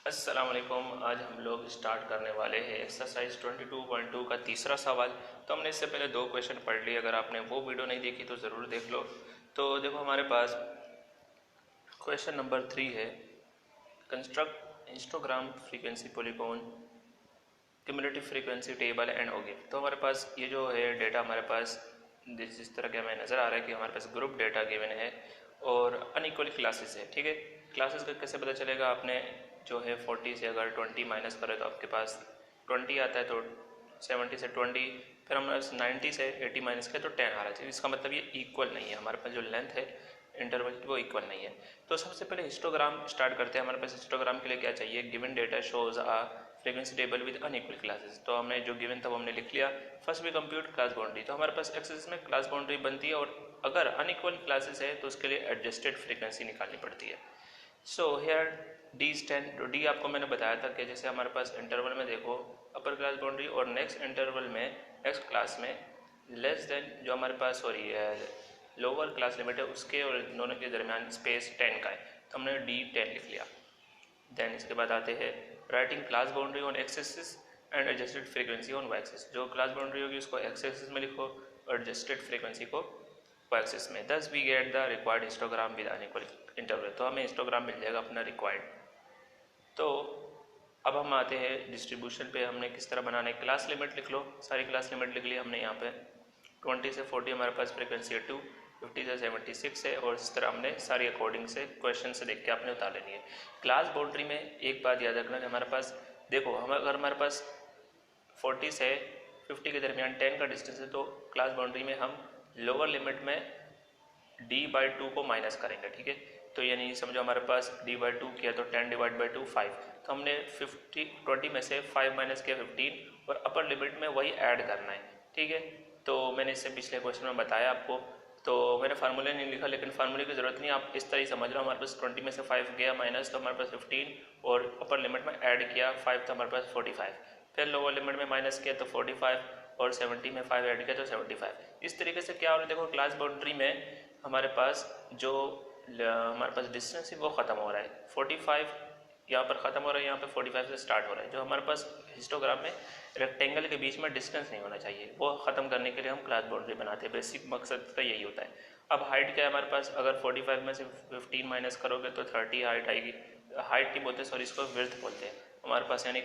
अस्सलाम वालेकुम। आज हम लोग स्टार्ट करने वाले हैं एक्सरसाइज 22.2 का तीसरा सवाल। तो हमने इससे पहले दो क्वेश्चन पढ़ लिए, अगर आपने वो वीडियो नहीं देखी तो ज़रूर देख लो। तो देखो हमारे पास क्वेश्चन नंबर 3 है, construct histogram frequency polygon cumulative frequency table and ogive. तो हमारे पास ये जो है डेटा हमारे पास जिस तरह के हमें नज़र आ रहा है कि हमारे पास ग्रुप डेटा गिवन है और अनइक्वल क्लासेस है। ठीक है, क्लासेस का कैसे पता चलेगा? आपने जो है 40 से अगर 20 माइनस करें तो आपके पास 20 आता है, तो 70 से 20, फिर हमारे पास 90 से 80 माइनस करें तो 10 आ रहा है। इसका मतलब ये इक्वल नहीं है, हमारे पास जो लेंथ है इंटरवल की वो इक्वल नहीं है। तो सबसे पहले हिस्टोग्राम स्टार्ट करते हैं। हमारे पास हिस्टोग्राम के लिए क्या चाहिए? Given data shows a frequency table with unequal classes. तो हमने जो गिवन था वो हमने लिख लिया। First we compute class boundary. तो हमारे पास एक्सेस में क्लास बाउंड्री बनती है और अगर अनइक्वल क्लासेस है तो उसके लिए एडजस्टेड फ्रीक्वेंसी निकालनी पड़ती है। सो हेयर डी स्टैंड, तो डी आपको मैंने बताया था कि जैसे हमारे पास इंटरवल में देखो अपर क्लास बाउंड्री और नेक्स्ट इंटरवल में नेक्स्ट क्लास में लेस देन जो हमारे पास लोअर क्लास लिमिट है उसके और दोनों के दरमियान स्पेस 10 का है, तो हमने डी 10 लिख लिया। देन इसके बाद आते हैं writing class boundary on X axis and adjusted frequency on Y axis. जो क्लास बाउंड्री होगी उसको एक्स एक्सिस में लिखो और एडजस्टेड फ्रीक्वेंसी को वाई एक्सिस में। Thus we get the required histogram with unequal interval. तो हमें हिस्टोग्राम मिल जाएगा अपना रिक्वायर्ड। तो अब हम आते हैं डिस्ट्रीब्यूशन पे, हमने किस तरह बनाना है। क्लास लिमिट लिख लो, सारी क्लास लिमिट लिख ली हमने। यहाँ पे 20 से 40 हमारे पास फ्रीक्वेंसी है 2, 50 से 76 है, और इस तरह हमने सारी अकॉर्डिंग से क्वेश्चन से देख के आपने उतार लेनी है। क्लास बाउंड्री में एक बात याद रखना कि हमारे पास देखो अगर हमारे पास 40 से 50 के दरमियान 10 का डिस्टेंस है तो क्लास बाउंड्री में हम लोअर लिमिट में d/2 को माइनस करेंगे। ठीक है, तो यानी समझो हमारे पास d/2 किया तो 10 डिवाइड बाई 2 5, तो हमने 20 में से 5 माइनस किया 15 और अपर लिमिट में वही ऐड करना है। ठीक है, तो मैंने इससे पिछले क्वेश्चन में बताया आपको, तो मैंने फार्मूले नहीं लिखा, लेकिन फार्मूले की ज़रूरत नहीं, आप इस तरह ही समझ लो। हमारे पास 20 में से 5 गया माइनस तो हमारे पास 15 और अपर लिमिट में ऐड किया 5 तो हमारे पास 45, फिर लोअर लिमिट में माइनस किया तो 45 और 70 में 5 ऐड किया तो 75। इस तरीके से क्या हो रहा है, देखो क्लास बाउंड्री में हमारे पास जो हमारे पास डिस्टेंस है वो ख़त्म हो रहा है। 45 यहाँ पर ख़त्म हो रहा है, यहाँ पे 45 से स्टार्ट हो रहा है। जो हमारे पास हिस्टोग्राम में रेक्टेंगल के बीच में डिस्टेंस नहीं होना चाहिए, वो ख़त्म करने के लिए हम क्लास बाउंड्री बनाते हैं। बेसिक मकसद तो यही होता है। अब हाइट क्या है हमारे पास? अगर 45 में से 15 माइनस करोगे तो 30 हाइट आएगी। हाइट की बोलते हैं, सॉरी इसको विड्थ बोलते हैं हमारे पास, यानी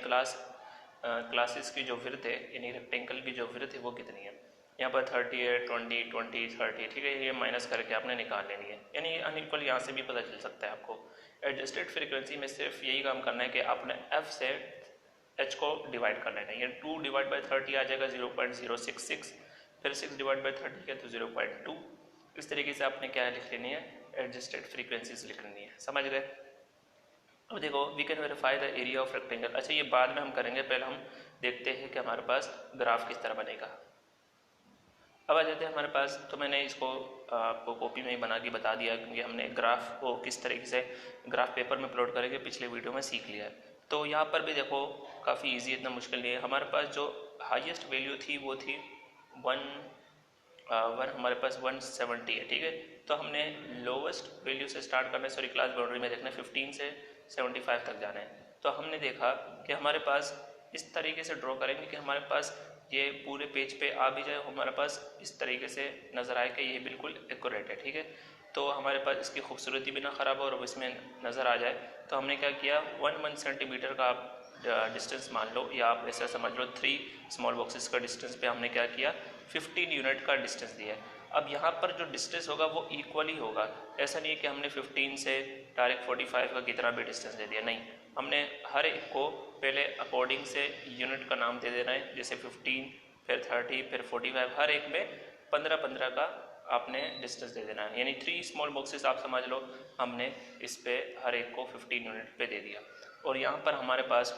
क्लासेस की जो विड्थ है यानी रेक्टेंगल की जो विड्थ है वो कितनी है। यहाँ पर 30 है, 20, 20, 30। ठीक है, ये माइनस करके आपने निकाल लेनी है, यानी अनइक्वल यहाँ से भी पता चल सकता है आपको। एडजस्टेड फ्रीक्वेंसी में सिर्फ यही काम करना है कि आपने f से h को डिवाइड कर लेना है। ये 2 डिवाइड बाई 30 आ जाएगा 0.066, फिर 6 डिवाइड बाई 30 किया तो 0.2। इस तरीके से आपने क्या लिख लेनी है? एडजस्टेड फ्रीक्वेंसीज लिख लेनी है। समझ गए? अब देखो we can verify the area of rectangle. अच्छा, ये बाद में हम करेंगे, पहले हम देखते हैं कि हमारे पास ग्राफ किस तरह बनेगा। अब आ जाते हैं हमारे पास, तो मैंने इसको आपको कॉपी में ही बना के बता दिया, क्योंकि हमने ग्राफ को किस तरीके से ग्राफ पेपर में अपलोड करेंगे पिछले वीडियो में सीख लिया है। तो यहाँ पर भी देखो काफ़ी इजी, इतना मुश्किल नहीं है। हमारे पास जो हाईएस्ट वैल्यू थी वो थी हमारे पास 170 है। ठीक है, तो हमने लोवेस्ट वैल्यू से स्टार्ट करना है, सॉरी क्लास बाउंड्री में देखना है 15 से 75 तक जाना है। तो हमने देखा कि हमारे पास इस तरीके से ड्रॉ करेंगे कि हमारे पास ये पूरे पेज पे आ भी जाए, हमारे पास इस तरीके से नज़र आए कि ये बिल्कुल एक्यूरेट है। ठीक है, तो हमारे पास इसकी खूबसूरती भी ना ख़राब हो और इसमें नज़र आ जाए। तो हमने क्या किया, 1 सेंटीमीटर का आप डिस्टेंस मान लो, या आप ऐसा समझ लो 3 स्मॉल बॉक्सेस का डिस्टेंस पे हमने क्या किया, 15 यूनिट का डिस्टेंस दिया है। अब यहाँ पर जो डिस्टेंस होगा वो इक्वली होगा, ऐसा नहीं है कि हमने 15 से डायरेक्ट 45 का कितना भी डिस्टेंस दे दिया, नहीं, हमने हर एक को पहले अकॉर्डिंग से यूनिट का नाम दे देना है। जैसे 15, फिर 30, फिर 45, हर एक में 15-15 का आपने डिस्टेंस दे देना है। यानी 3 स्मॉल बॉक्सेस आप समझ लो, हमने इस पे हर एक को 15 यूनिट पे दे दिया। और यहाँ पर हमारे पास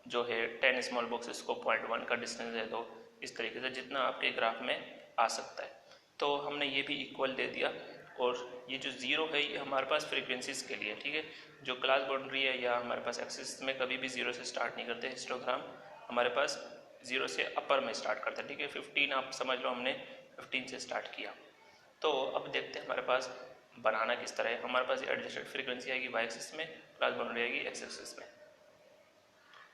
जो है 10 स्मॉल बॉक्सेस को 0.1 का डिस्टेंस दे दो, इस तरीके से जितना आपके ग्राफ में आ सकता है। तो हमने ये भी इक्वल दे दिया, और ये जो ज़ीरो है ये हमारे पास फ्रीक्वेंसीज़ के लिए। ठीक है, जो क्लास बाउंड्री है या हमारे पास एक्सिस में कभी भी ज़ीरो से स्टार्ट नहीं करते, हिस्टोग्राम हमारे पास ज़ीरो से अपर में स्टार्ट करता है। ठीक है, 15 आप समझ लो, हमने 15 से स्टार्ट किया। तो अब देखते हैं हमारे पास बनाना किस तरह है। हमारे पास एडजस्टेड फ्रीक्वेंसी आएगी वाई एक्सिस में, क्लास बाउंड्री आएगी एक्स एक्सिस में।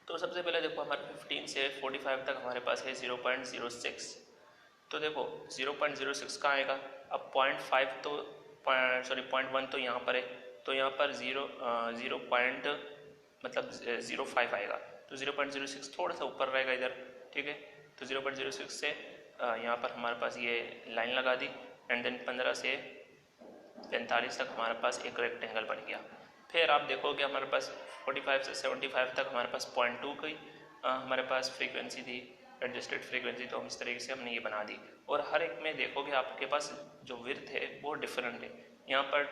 तो सबसे पहले देखो हमारे 15 से 45 तक हमारे पास है 0.06। तो देखो 0.06 कहाँ आएगा, अब 0.5 तो 0.1 तो यहाँ पर है, तो यहाँ पर 0 पॉइंट मतलब 0.5 आएगा, तो 0.06 थोड़ा सा ऊपर रहेगा इधर, ठीक है। तो 0.06 से यहाँ पर हमारे पास ये लाइन लगा दी, एंड देन 15 से 45 तक हमारे पास एक रेक्टेंगल बन गया। फिर आप देखोगे हमारे पास 45 से 75 तक हमारे पास 0.2 की हमारे पास फ्रीक्वेंसी थी, एडजस्टेड फ्रीक्वेंसी, तो हम इस तरीके से हमने ये बना दी। और हर एक में देखोगे आपके पास जो विड्थ है वो डिफरेंट है, यहाँ पर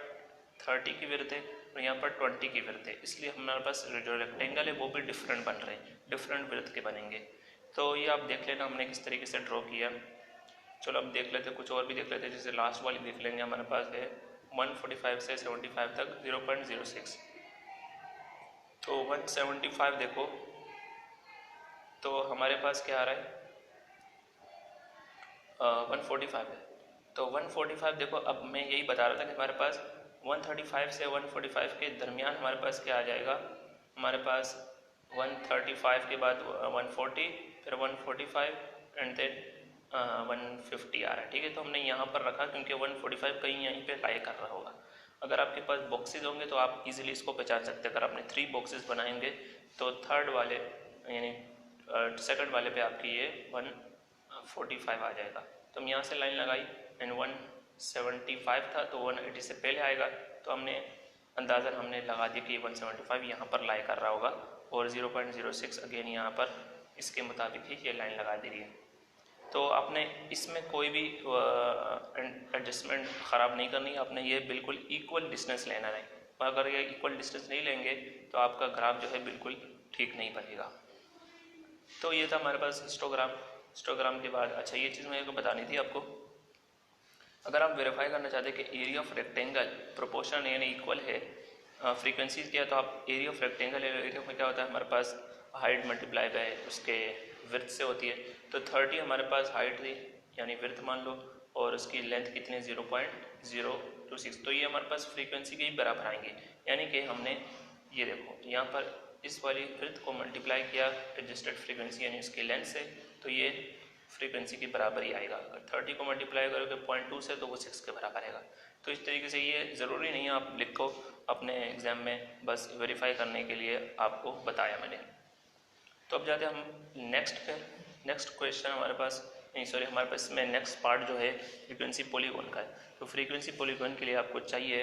30 की विड्थ है और यहाँ पर 20 की विड्थ है, इसलिए हमारे पास जो रेक्टेंगल है वो भी डिफरेंट बन रहे हैं, डिफरेंट विड्थ के बनेंगे। तो ये आप देख लेना हमने किस तरीके से ड्रॉ किया। चलो अब देख लेते, कुछ और भी देख लेते, जैसे लास्ट वाली देख लेंगे। हमारे पास है 145 से 75 तक 0.06, तो 175 देखो तो हमारे पास क्या आ रहा है, 145 है। तो 145 देखो, अब मैं यही बता रहा था कि हमारे पास 135 से 145 के दरमियान हमारे पास क्या आ जाएगा, हमारे पास 135 के बाद 140, फिर 145 एंड देन 150 आ रहा है, ठीक है। तो हमने यहाँ पर रखा क्योंकि 145 कहीं यहीं पे लाई कर रहा होगा। अगर आपके पास बॉक्सेस होंगे तो आप इजीली इसको पहचान सकते हैं। अगर आपने 3 बॉक्सेस बनाएंगे तो थर्ड वाले यानी सेकंड वाले पे आपकी ये 145 आ जाएगा। तो हम यहाँ से लाइन लगाई एंड 175 था तो 180 से पहले आएगा, तो हमने अंदाज़न हमने लगा दिया कि 175 यहाँ पर लाई कर रहा होगा, और 0.06 अगेन यहाँ पर इसके मुताबिक ही ये लाइन लगा दी है। तो आपने इसमें कोई भी एडजस्टमेंट ख़राब नहीं करनी, आपने ये बिल्कुल इक्वल डिस्टेंस लेना है। अगर ये इक्वल डिस्टेंस नहीं लेंगे तो आपका ग्राफ जो है बिल्कुल ठीक नहीं बनेगा। तो ये था हमारे पास हिस्टोग्राम के बाद। अच्छा, ये चीज़ मेरे को बतानी थी आपको, अगर आप वेरीफाई करना चाहते हैं कि एरिया ऑफ रेक्टेंगल प्रोपोर्शन यानी इक्वल है फ्रीक्वेंसीज क्या, तो आप एरिया ऑफ रेक्टेंगल, एरिया में क्या होता है हमारे पास हाइट मल्टीप्लाई बाय उसके विड्थ से होती है। तो 30 हमारे पास हाइट थी यानी विड्थ मान लो, और उसकी लेंथ कितनी 0.026, तो ये हमारे पास फ्रीक्वेंसी के ही बराबर आएंगे। यानी कि हमने ये देखो यहाँ पर इस वाली विड्थ को मल्टीप्लाई किया एडजस्टेड फ्रीक्वेंसी यानी उसकी लेंथ से, तो ये फ्रीक्वेंसी के बराबर ही आएगा। अगर 30 को मल्टीप्लाई करोगे 0.2 से तो वो 6 के बराबर आएगा। तो इस तरीके से ये ज़रूरी नहीं है आप लिखो अपने एग्ज़ाम में, बस वेरीफाई करने के लिए आपको बताया मैंने। तो अब जाते हैं हम नेक्स्ट पे। नेक्स्ट क्वेश्चन हमारे पास हमारे पास में नेक्स्ट पार्ट जो है फ्रीक्वेंसी पॉलीगॉन का है। तो फ्रीक्वेंसी पॉलीगॉन के लिए आपको चाहिए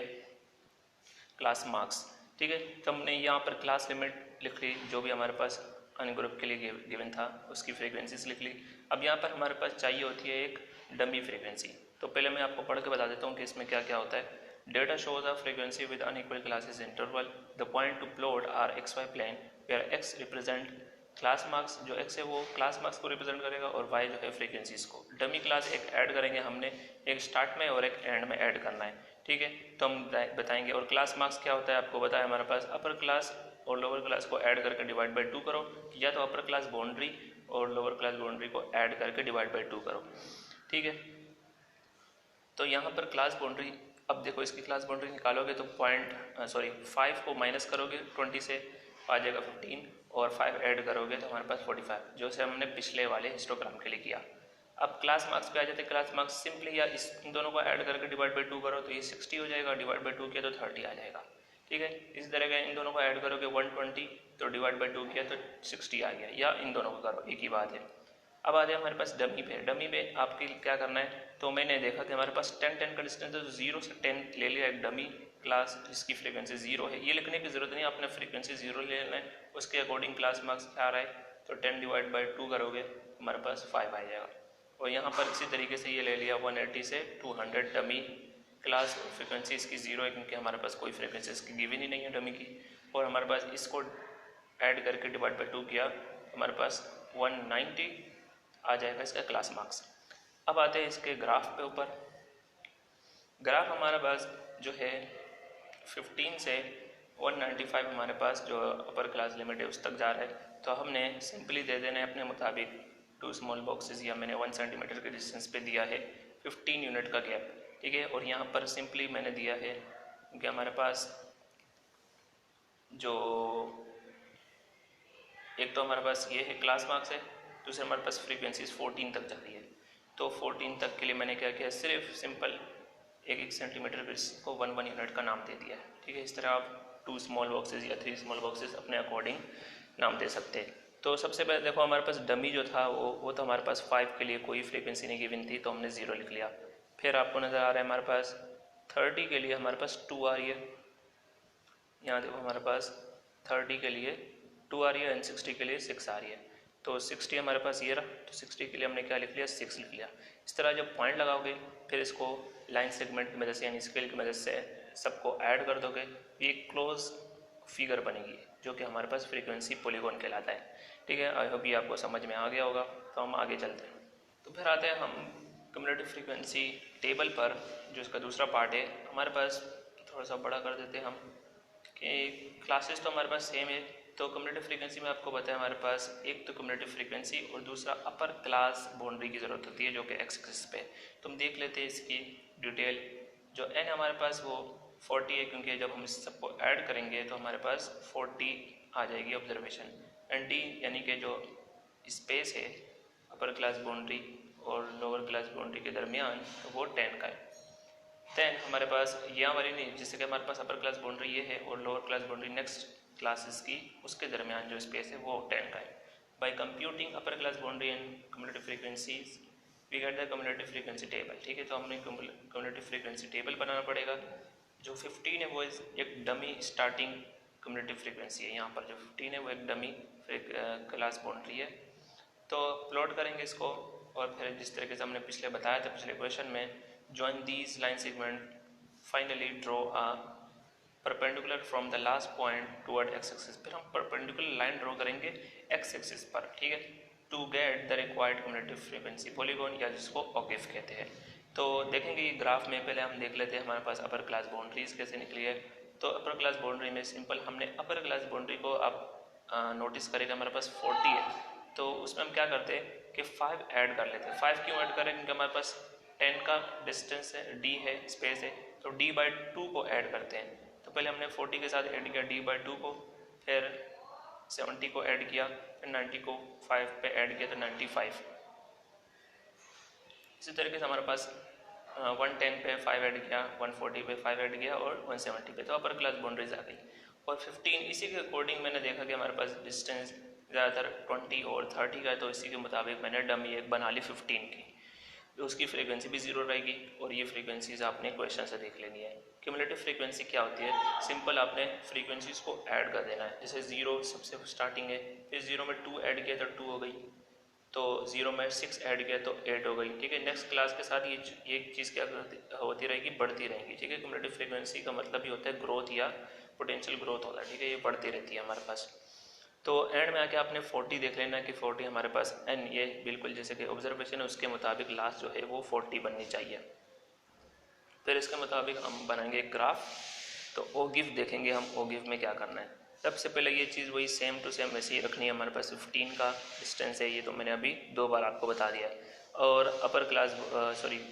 क्लास मार्क्स, ठीक है। तो हमने यहाँ पर क्लास लिमिट लिख ली, जो भी हमारे पास अन्य ग्रुप के लिए गिवन था उसकी फ्रीक्वेंसीज लिख ली। अब यहाँ पर हमारे पास चाहिए होती है एक डमी फ्रीक्वेंसी। तो पहले मैं आपको पढ़ के बता देता हूँ कि इसमें क्या क्या होता है। Data shows a frequency with unequal classes interval, the point to plot are XY plane where X represent class marks, जो X है वो क्लास मार्क्स को रिप्रेजेंट करेगा और Y जो है फ्रीक्वेंसीज को। डमी क्लास एक ऐड करेंगे हमने, एक स्टार्ट में और एक एंड में ऐड करना है, ठीक है। तो हम बताएंगे। और क्लास मार्क्स क्या होता है आपको बताया, हमारे पास अपर क्लास और लोअर क्लास को ऐड करके डिवाइड बाई 2 करो, या तो अपर क्लास बाउंड्री और लोअर क्लास बाउंड्री को ऐड करके डिवाइड बाई 2 करो, ठीक है। तो यहाँ पर क्लास बाउंड्री, अब देखो इसकी क्लास बाउंड्री निकालोगे तो 5 को माइनस करोगे 20 से आ जाएगा 15, और 5 ऐड करोगे तो हमारे पास 45, जो से हमने पिछले वाले हिस्टोग्राम के लिए किया। अब क्लास मार्क्स पे आ जाते हैं। क्लास मार्क्स सिंपली या इन दोनों को ऐड करके डिवाइड बाई 2 करो तो ये 60 हो जाएगा, डिवाइड बाई 2 किया तो 30 आ जाएगा, ठीक है। इस तरह का इन दोनों को ऐड करोगे 120 तो डिवाइड बाई 2 किया तो 60 आ गया, या इन दोनों को करो, एक ही बात है। अब आ जाए हमारे पास डमी पे। डमी पे आपके क्या करना है, तो मैंने देखा कि हमारे पास 10-10 का डिस्टेंस है, तो 0 से 10 ले लिया एक डमी क्लास जिसकी फ्रीक्वेंसी 0 है। ये लिखने की ज़रूरत नहीं, आपने फ्रीक्वेंसी 0 ले लेना है, उसके अकॉर्डिंग क्लास मार्क्स आ रहा है, तो 10 डिवाइड बाई 2 करोगे हमारे पास 5 आ जाएगा। और यहाँ पर इसी तरीके से ये ले लिया 180 से 200 डमी क्लास, फ्रीक्वेंसी इसकी 0 है क्योंकि हमारे पास कोई फ्रीक्वेंसी इसकी गिवन ही नहीं है डमी की। और हमारे पास इसको ऐड करके डिवाइड बाई 2 किया, हमारे पास 190 आ जाएगा इसका क्लास मार्क्स। अब आते हैं इसके ग्राफ पे ऊपर। ग्राफ हमारे पास जो है 15 से 195 हमारे पास जो अपर क्लास लिमिट है उस तक जा रहा है, तो हमने सिंपली दे देना है अपने मुताबिक 2 स्मॉल बॉक्सेस, या मैंने 1 सेंटीमीटर के डिस्टेंस पे दिया है 15 यूनिट का गैप, ठीक है। और यहाँ पर सिंपली मैंने दिया है क्योंकि हमारे पास जो एक तो हमारे पास ये है क्लास मार्क्स है, दूसरे हमारे पास फ्रीक्वेंसीज 14 तक जा रही है। तो 14 तक के लिए मैंने क्या किया, सिर्फ सिंपल एक सेंटीमीटर को 1 यूनिट का नाम दे दिया है। ठीक है, इस तरह आप 2 स्मॉल बॉक्सेस या 3 स्मॉल बॉक्सेस अपने अकॉर्डिंग नाम दे सकते हैं। तो सबसे पहले देखो हमारे पास डमी जो था वो तो हमारे पास 5 के लिए कोई फ्रीक्वेंसी नहीं गिवन थी, तो हमने 0 लिख लिया। फिर आपको नज़र आ रहा है हमारे पास 30 के लिए हमारे पास 2 आ रही है, यहाँ देखो हमारे पास 30 के लिए 2 आ रही है एंड 60 के लिए 6 आ रही है। तो 60 हमारे पास ये रहा, तो 60 के लिए हमने क्या लिख लिया, 6 लिख लिया। इस तरह जब पॉइंट लगाओगे फिर इसको लाइन सेगमेंट की मदद से यानी स्केल की मदद से सबको ऐड कर दोगे, ये एक क्लोज फिगर बनेगी जो कि हमारे पास फ्रीक्वेंसी पॉलीगॉन कहलाता है। ठीक है, आई होप ये आपको समझ में आ गया होगा। तो हम आगे चलते हैं। तो फिर आते हैं हम क्यूमुलेटिव फ्रीक्वेंसी टेबल पर, जो इसका दूसरा पार्ट है। हमारे पास थोड़ा सा बड़ा कर देते हैं हम कि क्लासेस तो हमारे पास सेम है। तो क्यूमुलेटिव फ्रीक्वेंसी में आपको पता है हमारे पास एक तो क्यूमुलेटिव फ्रीक्वेंसी और दूसरा अपर क्लास बाउंड्री की ज़रूरत होती है जो कि एक्स एक्सिस पे। तो हम देख लेते हैं इसकी डिटेल। जो एन हमारे पास वो 40 है, क्योंकि जब हम इस सबको ऐड करेंगे तो हमारे पास 40 आ जाएगी ऑब्जर्वेशन। एंड डी यानी कि जो स्पेस है अपर क्लास बाउंड्री और लोअर क्लास बाउंड्री के दरमियान, तो वो 10 का है। देन हमारे पास यहाँ वाली नहीं, जिससे कि हमारे पास अपर क्लास बाउंड्री ये है और lower class boundary next classes की, उसके दरमियान जो स्पेस है वो 10 का है। By computing upper class boundary and cumulative frequencies we get the cumulative frequency table. ठीक है, तो हमने क्यूमुलेटिव फ्रीक्वेंसी टेबल बनाना पड़ेगा। जो 15 है वो एक डमी स्टार्टिंग क्यूमुलेटिव फ्रीक्वेंसी है। यहाँ पर जो 15 है वो एक डमी क्लास बाउंड्री है। तो प्लॉट करेंगे इसको, और फिर जिस तरीके से हमने पिछले बताया था पिछले क्वेश्चन में, join these line segment, finally draw a perpendicular from the last point toward x axis। फिर हम perpendicular line ड्रॉ करेंगे x axis पर। ठीक है, to get the required cumulative frequency polygon, या जिसको OGIF कहते हैं। तो देखेंगे ये ग्राफ में, पहले हम देख लेते हैं हमारे पास अपर क्लास बाउंड्रीज कैसे निकली है। तो अपर क्लास बाउंड्री में सिंपल हमने अपर क्लास बाउंड्री को आप नोटिस करेगा हमारे पास 40 है, तो उसमें हम क्या करते हैं कि 5 ऐड कर लेते हैं। 5 क्यों ऐड करें, क्योंकि हमारे पास 10 का डिस्टेंस है, d है, स्पेस है, तो d/2 को ऐड करते हैं। तो पहले हमने 40 के साथ ऐड किया d/2 को, फिर 70 को ऐड किया, फिर 90 को 5 पे ऐड किया तो 95। इसी तरीके से हमारे पास 110 पे 5 ऐड किया, 140 पे 5 ऐड किया और 170 पे, तो अपर क्लास बाउंड्रीज आ गई। और 15 इसी के अकॉर्डिंग मैंने देखा कि हमारे पास डिस्टेंस ज़्यादातर 20 और 30 का है, तो इसी के मुताबिक मैंने डमी एक बना ली 15 की। तो उसकी फ्रीक्वेंसी भी 0 रहेगी, और ये फ्रीक्वेंसीज आपने क्वेश्चन से देख लेनी है। क्यूमुलेटिव फ्रीक्वेंसी क्या होती है, सिंपल आपने फ्रीक्वेंसीज को ऐड कर देना है। जैसे 0 सबसे स्टार्टिंग है, फिर 0 में 2 ऐड किया तो 2 हो गई, तो 0 में 6 ऐड किया तो 8 हो गई। ठीक है, नेक्स्ट क्लास के साथ ये चीज़ क्या होती रहेगी, बढ़ती रहेगी। ठीक है, क्यूमुलेटिव फ्रीक्वेंसी का मतलब ये होता है ग्रोथ या पोटेंशियल ग्रोथ होता है। ठीक है, ये बढ़ती रहती है हमारे पास। तो एंड में आके आपने 40 देख लेना कि 40 हमारे पास एन, ये बिल्कुल जैसे कि ऑब्जर्वेशन है उसके मुताबिक लास्ट जो है वो 40 बननी चाहिए। फिर इसके मुताबिक हम बनाएंगे एक ग्राफ। तो OGIF देखेंगे हम, OGIF में क्या करना है। सबसे पहले ये चीज़ वही सेम टू सेम वैसे ही रखनी है। हमारे पास 15 का डिस्टेंस है, ये तो मैंने अभी 2 बार आपको बता दिया है। और अपर क्लास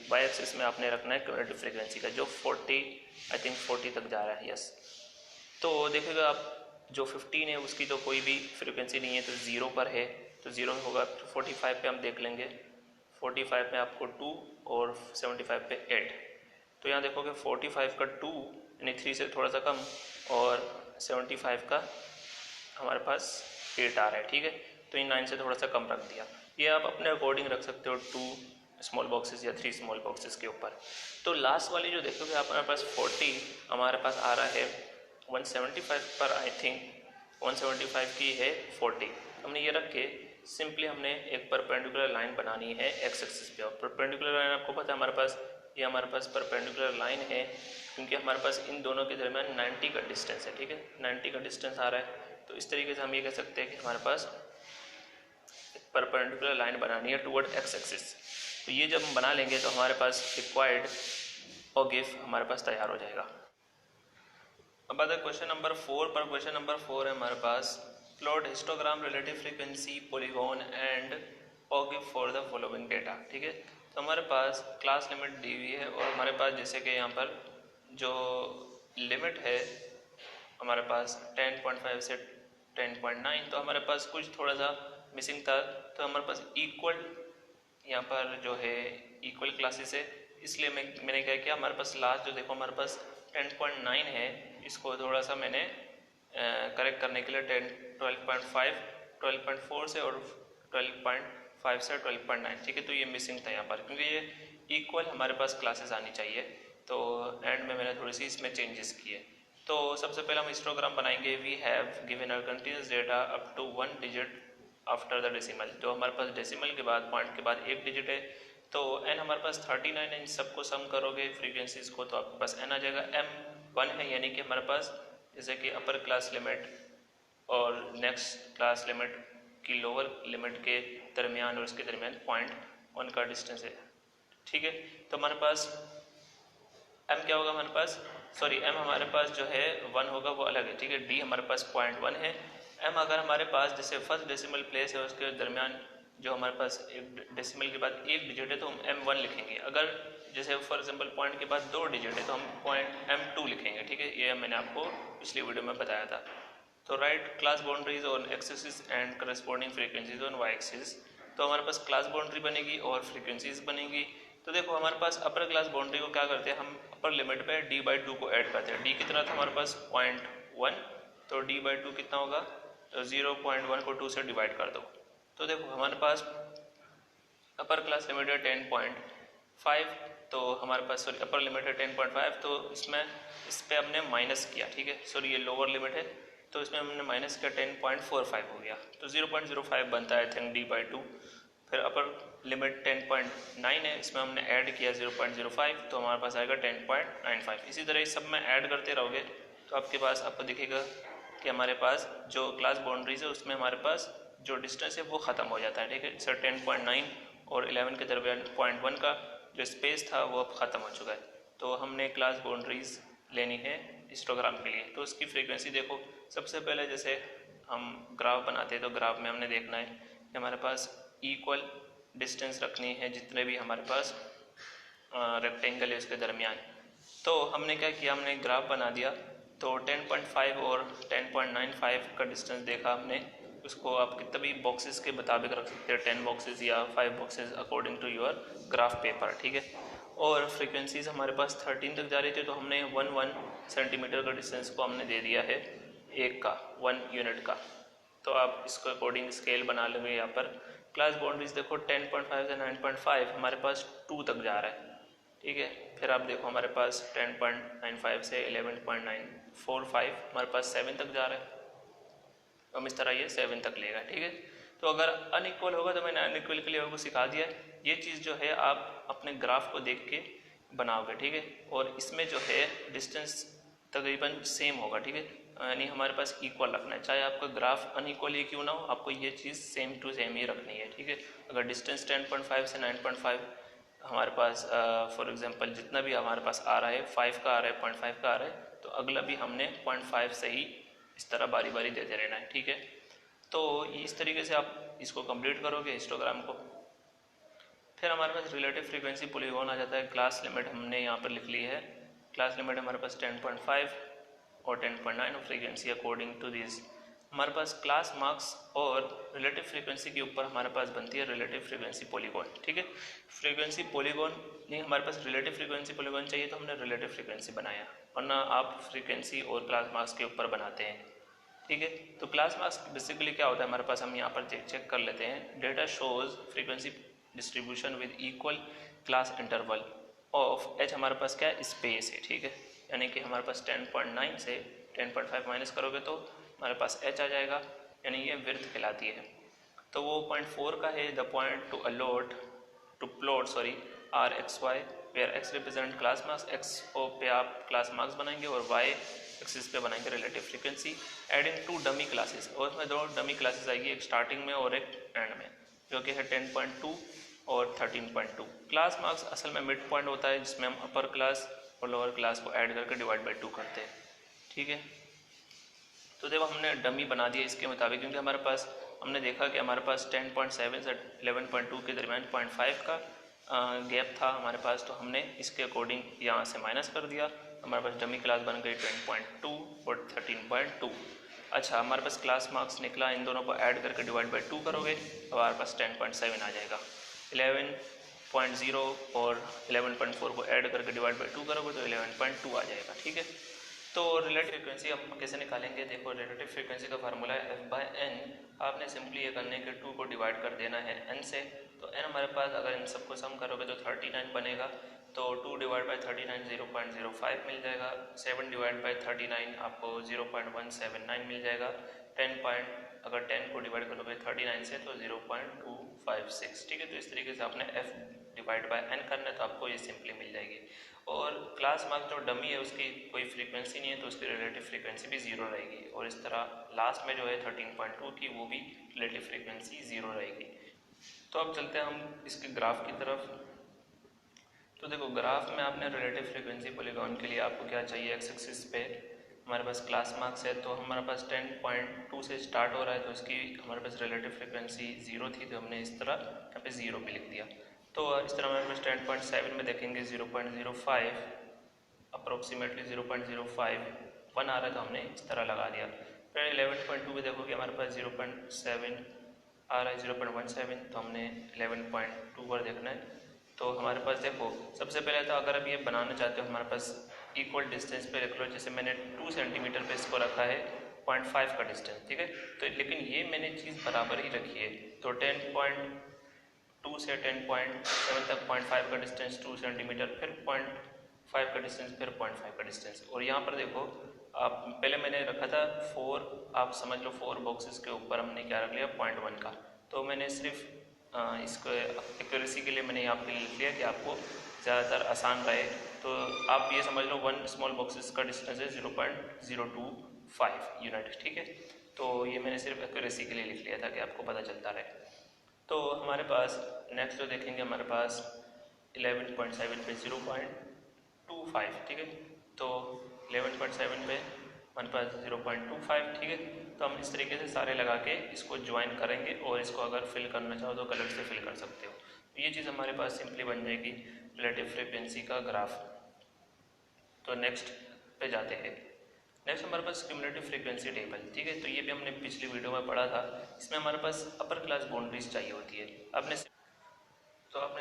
वाई एक्सिस में आपने रखना है क्यूमुलेटिव फ्रीक्वेंसी का, जो 40 आई थिंक 40 तक जा रहा है। यस, तो देखिएगा आप जो 15 है उसकी तो कोई भी फ्रीक्वेंसी नहीं है, तो 0 पर है, तो 0 होगा। तो 45 पे हम देख लेंगे, 45 में आपको 2 और 75 पे 8। तो यहाँ देखोगे 45 का 2 यानी 3 से थोड़ा सा कम, और 75 का हमारे पास 8 आ रहा है। ठीक है, तो इन 9 से थोड़ा सा कम रख दिया। ये आप अपने अकॉर्डिंग रख सकते हो 2 स्मॉल बॉक्सेस या 3 स्मॉल बॉक्सेस के ऊपर। तो लास्ट वाली जो देखोगे आप, हमारे पास 40 हमारे पास आ रहा है 175 पर, आई थिंक 175 की है 40। हमने ये रख के सिंपली हमने एक परपेंडिकुलर लाइन बनानी है एक्स एक्सिस पे। और परपेंडिकुलर लाइन आपको पता है हमारे पास, ये हमारे पास परपेंडिकुलर लाइन है क्योंकि हमारे पास इन दोनों के दरमियान 90 का डिस्टेंस है। ठीक है, 90 का डिस्टेंस आ रहा है, तो इस तरीके से हम ये कह सकते हैं कि हमारे पास एक परपेंडिकुलर लाइन बनानी है टुवर्ड एक्स एक्सिस। तो ये जब हम बना लेंगे तो हमारे पास रिक्वायर्ड OGIF हमारे पास तैयार हो जाएगा। अब आता है क्वेश्चन नंबर 4 पर। क्वेश्चन नंबर 4 है हमारे पास, plot histogram relative frequency polygon and OGIF for the following data. ठीक है, तो हमारे पास क्लास लिमिट दी हुई है, और हमारे पास जैसे कि यहाँ पर जो लिमिट है हमारे पास 10.5 से 10.9, तो हमारे पास कुछ थोड़ा सा मिसिंग था, तो हमारे पास इक्वल यहाँ पर जो है इक्वल क्लासेस है, इसलिए मैंने क्या किया, हमारे पास लास्ट जो देखो हमारे पास 10.9 है, इसको थोड़ा सा मैंने करेक्ट करने के लिए 12.5 12.4 से और 12.5 से 12.9, ठीक है। तो ये मिसिंग था यहाँ पर, क्योंकि ये इक्वल हमारे पास क्लासेस आनी चाहिए, तो एंड में मैंने थोड़ी सी इसमें चेंजेस किए। तो सबसे पहले हम हिस्टोग्राम बनाएंगे। We have given our continuous data up to 1 digit after the decimal, जो हमारे पास डेसिमल के बाद पॉइंट के बाद 1 डिजिट है, तो एन हमारे पास 39 है। इन सबको सम करोगे फ्रीक्वेंसीज को, तो आपके पास एन आ जाएगा। M1 है, यानी कि हमारे पास जैसे कि अपर क्लास लिमिट और नेक्स्ट क्लास लिमिट की लोअर लिमिट के दरमियान और उसके दरमियान 0.1 का डिस्टेंस है, ठीक है। तो हमारे पास m क्या होगा, हमारे पास m हमारे पास जो है 1 होगा, वो अलग है, ठीक है। d हमारे पास 0.1 है। m अगर हमारे पास जैसे फर्स्ट डेसिमल प्लेस है, उसके दरमियान जो हमारे पास एक डेसिमल के बाद 1 डिजिट है, तो हम m1 लिखेंगे। अगर जैसे फॉर एग्जांपल पॉइंट के बाद 2 डिजिट है, तो हम पॉइंट m2 लिखेंगे, ठीक है। ये मैंने आपको पिछली वीडियो में बताया था। तो write class boundaries on X axis and corresponding frequencies on Y axis, तो हमारे पास क्लास बाउंड्री बनेगी और फ्रीक्वेंसीज बनेगी। तो देखो हमारे पास अपर क्लास बाउंड्री को क्या करते हैं, हम अपर लिमिट पे d/2 को ऐड करते हैं। d कितना था हमारे पास 0.1, तो d/2 कितना होगा, तो 0.1 को 2 से डिवाइड कर दो। तो देखो हमारे पास अपर क्लास लिमिट है 10.5, तो हमारे पास सॉरी अपर लिमिट है 10.5, तो इसमें इस पर हमने माइनस किया, ठीक है। सॉरी ये लोअर लिमिट है, तो इसमें हमने माइनस किया 10.45 हो गया, तो 0.05 बनता है आई थिंक d/2। फिर अपर लिमिट 10.9 है, इसमें हमने ऐड किया 0.05, तो हमारे पास आएगा 10.95। इसी तरह इस सब में ऐड करते रहोगे, तो आपके पास आपको दिखेगा कि हमारे पास जो क्लास बाउंड्रीज है उसमें हमारे पास जो डिस्टेंस है वो ख़त्म हो जाता है, ठीक है। सर 10.9 और 11 के दरमियान 0.1 का जो स्पेस था वो अब ख़त्म हो चुका है। तो हमने क्लास बाउंड्रीज लेनी है हिस्टोग्राम के लिए, तो उसकी फ्रीक्वेंसी देखो। सबसे पहले जैसे हम ग्राफ बनाते हैं, तो ग्राफ में हमने देखना है कि हमारे पास इक्वल डिस्टेंस रखनी है जितने भी हमारे पास रेक्टेंगल है उसके दरमियान। तो हमने क्या किया, हमने ग्राफ बना दिया, तो 10.5 और 10.95 का डिस्टेंस देखा हमने, उसको आप कितने भी बॉक्सेस के मुताबिक रख सकते हैं, 10 बॉक्सेस या 5 boxes according to your graph paper, ठीक है। और फ्रीक्वेंसीज हमारे पास 13 तक जा रही थी, तो हमने 1 सेंटीमीटर का डिस्टेंस को हमने दे दिया है 1 यूनिट का। तो आप इसको अकॉर्डिंग स्केल बना लोगे। यहाँ पर क्लास बाउंड्रीज देखो 10.5 से 9.5 हमारे पास 2 तक जा रहा है, ठीक है। फिर आप देखो हमारे पास 10.95 से 11.945 हमारे पास 7 तक जा रहा है, हम इस तरह ये 7 तक लेगा, ठीक है। तो अगर अनइक्वल होगा, तो मैंने अनइक्वल के लिए आपको सिखा दिया, ये चीज़ जो है आप अपने ग्राफ को देख के बनाओगे, ठीक है। और इसमें जो है डिस्टेंस तकरीबन सेम होगा, ठीक है, यानी हमारे पास इक्वल रखना है, चाहे आपका ग्राफ अनइक्वल ही क्यों ना हो, आपको ये चीज़ सेम टू सेम ही रखनी है, ठीक है। अगर डिस्टेंस 10.5 से 9.5 हमारे पास फॉर एग्जांपल जितना भी हमारे पास आ रहा है 5 का आ रहा है, 0.5 का आ रहा है, तो अगला भी हमने 0.5 से ही इस तरह बारी बारी देते रहना है, ठीक है। तो इस तरीके से आप इसको कंप्लीट करोगे हिस्टोग्राम को। फिर हमारे पास रिलेटिव फ्रीक्वेंसी पॉलीगॉन आ जाता है। क्लास लिमिट हमने यहाँ पर लिख ली है, क्लास लिमिट हमारे पास 10.5 और 10.9 और फ्रीक्वेंसी अकॉर्डिंग टू दिस। हमारे पास क्लास मार्क्स और रिलेटिव फ्रीक्वेंसी के ऊपर हमारे पास बनती है रिलेटिव फ्रीक्वेंसी पॉलीगॉन, ठीक है। फ्रीक्वेंसी पॉलीगॉन नहीं, हमारे पास रिलेटिव फ्रीक्वेंसी पॉलीगॉन चाहिए, तो हमने रिलेटिव फ्रीक्वेंसी बनाया, वरना आप फ्रीक्वेंसी और क्लास मार्क्स के ऊपर बनाते हैं, ठीक है। तो क्लास मार्क्स बेसिकली क्या होता है हमारे पास, हम यहाँ पर चेक कर लेते हैं। Data shows frequency distribution with equal class interval of H, हमारे पास क्या है, स्पेस है, ठीक है। यानी कि हमारे पास 10.9 से 10.5 माइनस करोगे तो हमारे पास एच आ जाएगा, यानी ये विड्थ कहलाती है। तो वो 0.4 का है। The point to plot are X Y, where X represent class marks, X पे आप क्लास मार्क्स बनाएंगे और वाई एक्सिस पे बनाएंगे relative frequency. Adding 2 dummy classes, और उसमें 2 डमी क्लासेस आएगी, एक स्टार्टिंग में और एक एंड में, जो कि है 10.2 और 13.2। क्लास मार्क्स असल में मिड पॉइंट होता है, जिसमें हम अपर क्लास और लोअर क्लास को ऐड करके डिवाइड बाई 2 करते हैं, ठीक है। तो देखो हमने डमी बना दिया इसके मुताबिक, क्योंकि हमारे पास हमने देखा कि हमारे पास 10.7 से 11.2 के दरमियान 0.5 का गैप था हमारे पास, तो हमने इसके अकॉर्डिंग यहाँ से माइनस कर दिया, हमारे पास डमी क्लास बन गई 10.2 और 13.2। अच्छा, हमारे पास क्लास मार्क्स निकला, इन दोनों को ऐड करके डिवाइड बाई 2 करोगे तो हमारे पास 10.7 आ जाएगा। 11.0 और 11.4 को ऐड करके डिवाइड बाई 2 करोगे तो 11.2 आ जाएगा। ठीक है, तो रिलेटिव फ्रीक्वेंसी हम कैसे निकालेंगे? देखो, रिलेटिव फ्रीक्वेंसी का फार्मूला है एफ बाई एन। आपने सिंपली ये करने के 2 को डिवाइड कर देना है एन से, तो एन हमारे पास अगर इन सबको सम करोगे तो 39 बनेगा, तो 2 डिवाइड बाई 39 0.05 मिल जाएगा। 7 डिवाइड बाई 39 आपको 0.179 मिल जाएगा। 10 अगर 10 को डिवाइड करोगे 39 से तो 0.256। ठीक है, तो इस तरीके से आपने एफ डिवाइड बाय एन करना है तो आपको ये सिंपली मिल जाएगी। और क्लास मार्क जो डमी है उसकी कोई फ्रीक्वेंसी नहीं है तो उसकी रिलेटिव फ्रीक्वेंसी भी ज़ीरो रहेगी, और इस तरह लास्ट में जो है 13.2 की वो भी रिलेटिव फ्रीक्वेंसी ज़ीरो रहेगी। तो अब चलते हैं हम इसके ग्राफ की तरफ। तो देखो, ग्राफ में आपने रिलेटिव फ्रीक्वेंसी पॉलीगॉन के लिए आपको क्या चाहिए? एक्स एक्सिस पे हमारे पास क्लास मार्क्स है, तो हमारे पास 10.2 से स्टार्ट हो रहा है, तो इसकी हमारे पास रिलेटिव फ्रीक्वेंसी ज़ीरो थी, तो हमने इस तरह यहाँ पे ज़ीरो भी लिख दिया। तो इस तरह हमारे पास 10.7 में देखेंगे 0.05 अप्रोक्सीमेटली 0.051 आ रहा है, तो हमने इस तरह लगा दिया। फिर 11.2 में देखोगे हमारे पास 0.7 आ रहा है, 0.17, तो हमने 11.2 पर देखना है। तो हमारे पास देखो, सबसे पहले तो अगर आप ये बनाना चाहते हो हमारे पास इक्वल डिस्टेंस पे रख लो, जैसे मैंने 2 सेंटीमीटर पे इसको रखा है 0.5 का डिस्टेंस। ठीक है, तो लेकिन ये मैंने चीज़ बराबर ही रखी है, तो 10.2 से 10.7 तक 0.5 का डिस्टेंस 2 सेंटीमीटर, फिर 0.5 का डिस्टेंस, फिर 0.5 का डिस्टेंस। और यहाँ पर देखो, आप पहले मैंने रखा था 4, आप समझ लो 4 बॉक्सेस के ऊपर हमने क्या रख लिया 0.1 का, तो मैंने सिर्फ इसको एक्यूरेसी के लिए मैंने आपके लिए लिख लिया कि आपको ज़्यादातर आसान रहे, तो आप ये समझ लो 1 स्मॉल बॉक्सेस का डिस्टेंस है 0.025 यूनिट। ठीक है, तो ये मैंने सिर्फ एक्यूरेसी के लिए लिख लिया था कि आपको पता चलता रहे। तो हमारे पास नेक्स्ट जो देखेंगे हमारे पास 11.7 पे 0.25। ठीक है, तो 11.7 पे हमारे पास 0.25। ठीक है, तो हम इस तरीके से सारे लगा के इसको ज्वाइन करेंगे, और इसको अगर फिल करना चाहो तो कलर से फिल कर सकते हो। तो ये चीज़ हमारे पास सिंपली बन जाएगी रिलेटिव फ्रीक्वेंसी का ग्राफ। तो नेक्स्ट पे जाते हैं। नेक्स्ट हमारे पास क्यूमुलेटिव फ्रीक्वेंसी टेबल। ठीक है, तो ये भी हमने पिछली वीडियो में पढ़ा था। इसमें हमारे पास अपर क्लास बाउंड्रीज चाहिए होती है। आपने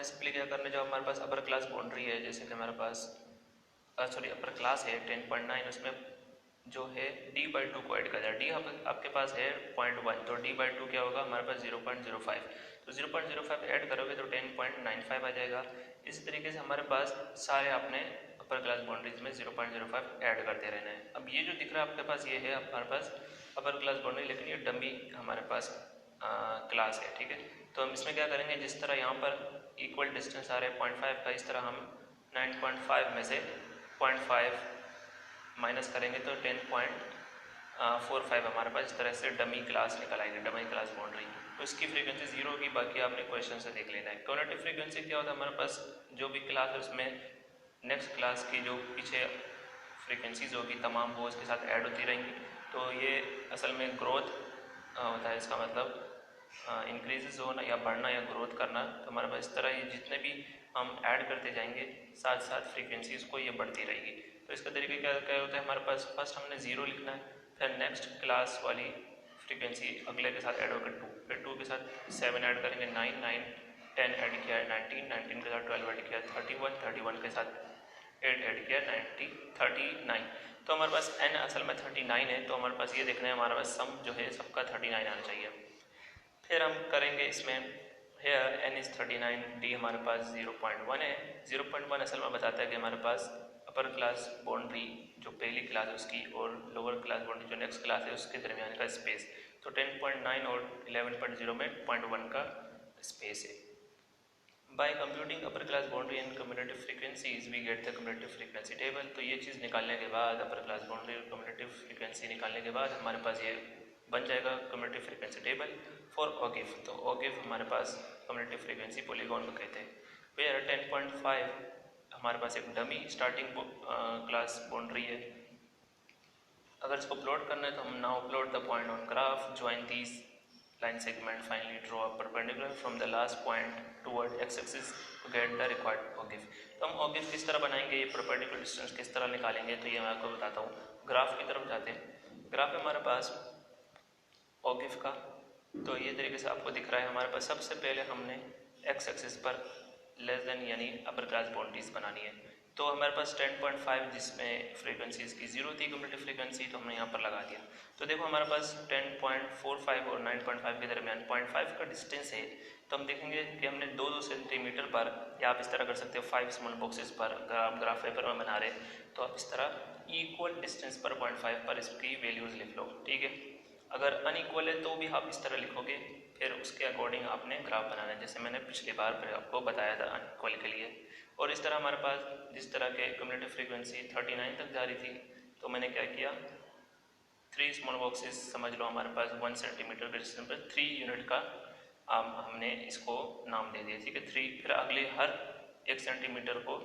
सिंपली क्या करना है, जो हमारे पास अपर क्लास बाउंड्री है, जैसे कि हमारे पास अपर क्लास है 10.9, उसमें जो है d/2 को ऐड कर दिया। d आपके पास है 0.1, तो d/2 क्या होगा हमारे पास 0.05, तो 0.05 ऐड करोगे तो 10.95 आ जाएगा। इसी तरीके से हमारे पास सारे आपने अपर क्लास बाउंड्रीज में 0.05 ऐड करते रहना है। अब ये जो दिख रहा है आपके पास, ये है हमारे पास अपर क्लास बाउंड्री, लेकिन ये डमी हमारे पास क्लास है। ठीक है, तो हम इसमें क्या करेंगे, जिस तरह यहाँ पर इक्वल डिस्टेंस आ रहा है 0.5 का, इस तरह हम 9.5 में से 0.5 माइनस करेंगे तो 10.45 हमारे पास इस तरह से डमी क्लास निकल आएगी, डमी क्लास बाउंड्री। तो इसकी फ्रीक्वेंसी जीरो होगी, बाकी आपने क्वेश्चन से देख लेना है। क्यूमुलेटिव फ्रीक्वेंसी क्या होता है, हमारे पास जो भी क्लास है उसमें नेक्स्ट क्लास की जो पीछे फ्रीक्वेंसीज होगी तमाम वो इसके साथ ऐड होती रहेंगी, तो ये असल में ग्रोथ होता है। इसका मतलब इंक्रीजेस होना या बढ़ना या ग्रोथ करना। तो हमारे पास इस तरह ये जितने भी हम ऐड करते जाएंगे साथ साथ फ्रीक्वेंसीज को ये बढ़ती रहेगी। तो इसका तरीका क्या होता है, हमारे पास फर्स्ट हमने 0 लिखना है, फिर नेक्स्ट क्लास वाली फ्रीक्वेंसी अगले के साथ ऐड होकर 2, फिर 2 के साथ 7 ऐड करेंगे 9, 9 10 ऐड किया है 19, 19 के साथ 12 ऐड किया 31, 31 के साथ 8 ऐड किया 39। तो हमारे पास n असल में 39 है, तो हमारे पास ये देखना है हमारे पास सम जो है सबका 39 आना चाहिए। फिर हम करेंगे इसमें हेयर n इज़ 39, d हमारे पास 0.1 है। 0.1 असल में बताता है कि हमारे पास अपर क्लास बाउंड्री जो पहली क्लास है उसकी और लोअर क्लास बाउंड्री जो नेक्स्ट क्लास है उसके दरमियान का स्पेस। तो 10.9 और 11.0 में 0.1 का स्पेस है। By computing upper class boundary and cumulative frequencies we get the cumulative frequency table. तो ये चीज़ निकालने के बाद, अपर क्लास बाउंड्री और क्यूमुलेटिव फ्रीक्वेंसी निकालने के बाद हमारे पास ये बन जाएगा cumulative frequency table for ogive. तो ओगिव हमारे पास क्यूमुलेटिव फ्रीक्वेंसी पॉलीगॉन को कहते हैं। वेयर 10.5 हमारे पास एक डमी स्टार्टिंग क्लास बाउंड्री है। अगर इसको प्लॉट करना है तो हम now plot the point on graph, join these line segment, finally draw a perpendicular from the last point toward X axis to get the required ogive. तो हम ओगिव किस तरह बनाएंगे, ये परपेंडिकुलर डिस्टेंस किस तरह निकालेंगे, तो ये मैं आपको बताता हूँ। ग्राफ की तरफ जाते हैं। ग्राफ में हमारे पास ओगिफ का। तो ये तरीके से आपको दिख रहा है हमारे पास। सबसे पहले हमने एक्स एक्सिस पर लेस देन यानी अपर क्लास बाउंड्रीज बनानी है। तो हमारे पास 10.5 जिसमें फ्रीक्वेंसीज की जीरो थी क्यूमुलेटिव फ्रीक्वेंसी, तो हमने यहाँ पर लगा दिया। तो देखो हमारे पास 10.45 और 9.5 के दरमियान 0.5 का डिस्टेंस है। तो हम देखेंगे कि हमने 2-2 सेंटीमीटर पर, या आप इस तरह कर सकते हो 5 स्मॉल बॉक्सेस पर, अगर आप ग्राफ पेपर में बना रहे तो आप इस तरह इक्वल डिस्टेंस पर 0.5 पर इसकी वैल्यूज लिख लो, ठीक है। अगर अनइक्वल है तो भी आप इस तरह लिखोगे, फिर उसके अकॉर्डिंग आपने ग्राफ बनाना है, जैसे मैंने पिछली बार फिर आपको बताया था अनइक्वल के लिए। और इस तरह हमारे पास जिस तरह के क्यूमुलेटिव फ्रीक्वेंसी 39 तक जा रही थी, तो मैंने क्या किया, 3 स्मॉल बॉक्सेस समझ लो हमारे पास 1 सेंटीमीटर के डिस्टेंस पर 3 यूनिट का हमने इसको नाम दे दिया, ठीक है। 3, फिर अगले हर 1 सेंटीमीटर को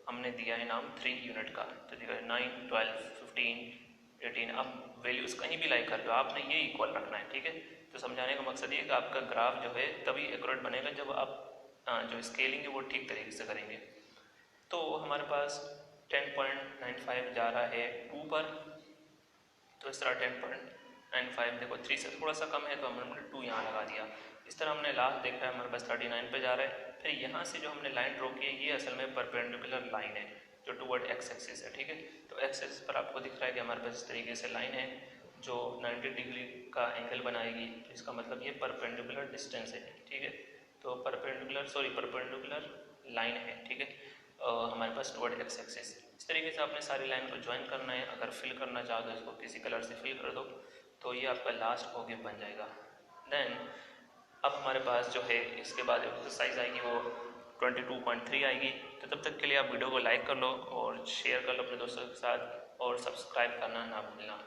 हमने दिया है नाम 3 यूनिट का। तो देखो 9, 12, 15, 18, अब वैल्यूज कहीं भी लाइक कर लो, आपने ये इक्वल रखना है, ठीक है। तो समझाने का मकसद ये कि आपका ग्राफ जो है तभी एक्यूरेट बनेगा जब आप जो स्केलिंग है वो ठीक तरीके से करेंगे। तो हमारे पास 10.95 जा रहा है ऊपर, तो इस तरह 10.95, देखो 3 से थोड़ा सा कम है तो हमने 2 यहाँ लगा दिया। इस तरह हमने लास्ट देखा है हमारे पास 39 पे जा रहा है। फिर यहाँ से जो हमने लाइन ड्रॉ की है ये असल में परपेंडिकुलर लाइन है जो टुवर्ड एक्स एक्सिस है, ठीक है। तो एक्स एक्सिस पर आपको दिख रहा है कि हमारे पास इस तरीके से लाइन है जो 90 डिग्री का एंगल बनाएगी। तो इसका मतलब ये परपेंडिकुलर डिस्टेंस है, ठीक है। तो परपेंडिकुलर लाइन है, ठीक है, हमारे पास टुवर्ड एक्स एक्सिस। इस तरीके से आपने सारी लाइन को ज्वाइन करना है। अगर फिल करना चाहो तो इसको किसी कलर से फिल कर दो, तो ये आपका लास्ट ओगिव बन जाएगा। देन अब हमारे पास जो है इसके बाद एक्सरसाइज आएगी वो 22.3 आएगी। तो तब तक के लिए आप वीडियो को लाइक कर लो और शेयर कर लो अपने दोस्तों के साथ, और सब्सक्राइब करना ना भूलना।